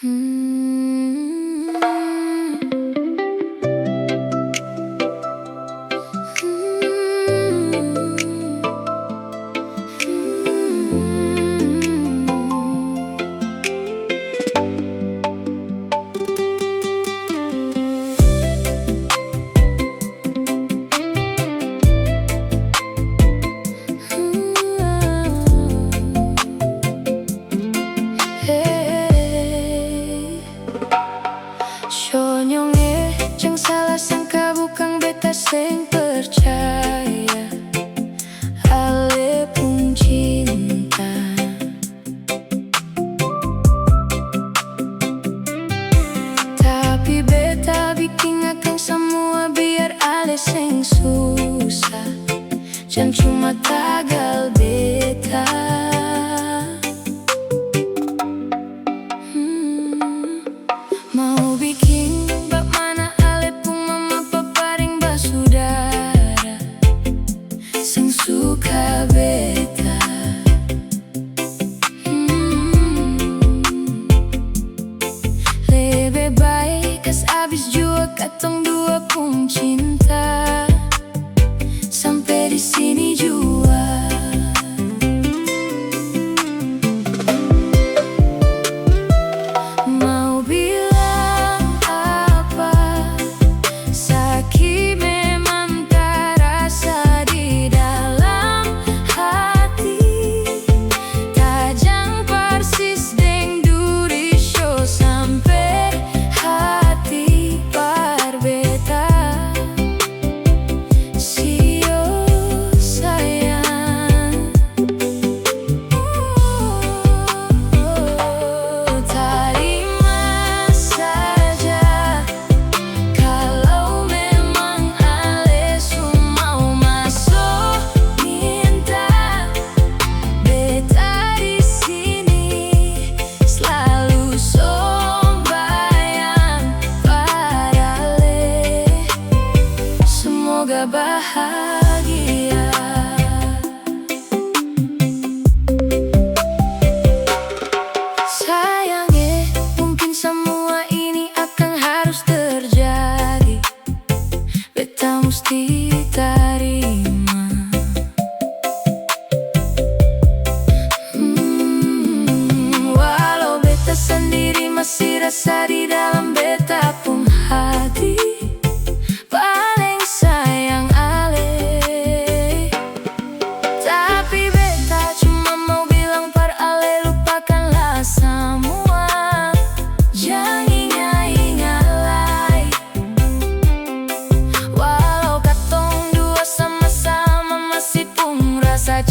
Hmm. Sonyonge jeng salah sangka bukan beta sing percaya ale pun cinta, tapi beta bikin akang semua biar ale sing susah, jangan cuma tagal beta. Mau bikin bab mana ale pun mama paparing basudara sing suka beta. Lebih baik kas abis jua katong dua pun cinta sampai di sini jua. Semoga bahagia. Sayangnya mungkin semua ini akan harus terjadi, beta mesti terima. Walau beta sendiri masih rasa di dalam beta pun hati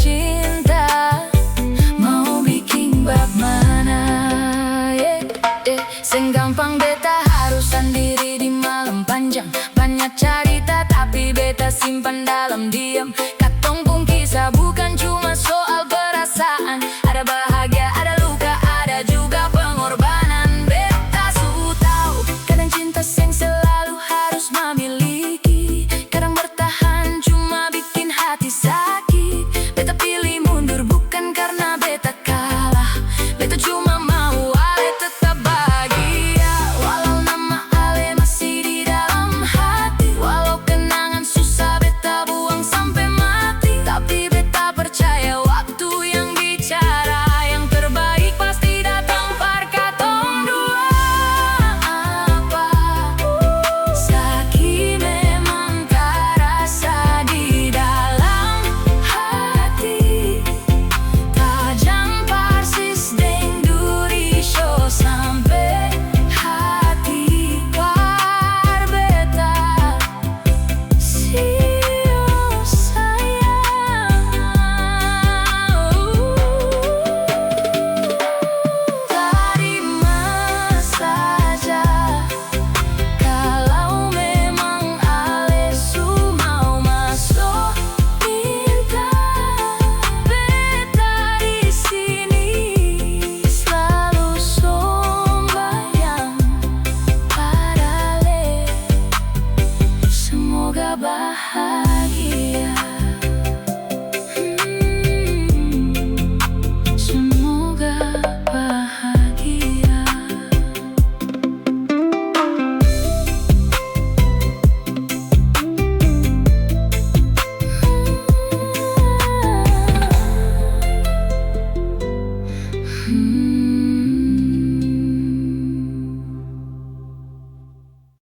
cinta. Mau bikin bab mana sing gampang beta harus sendiri di malam panjang. Banyak cerita tapi beta simpan dalam diam.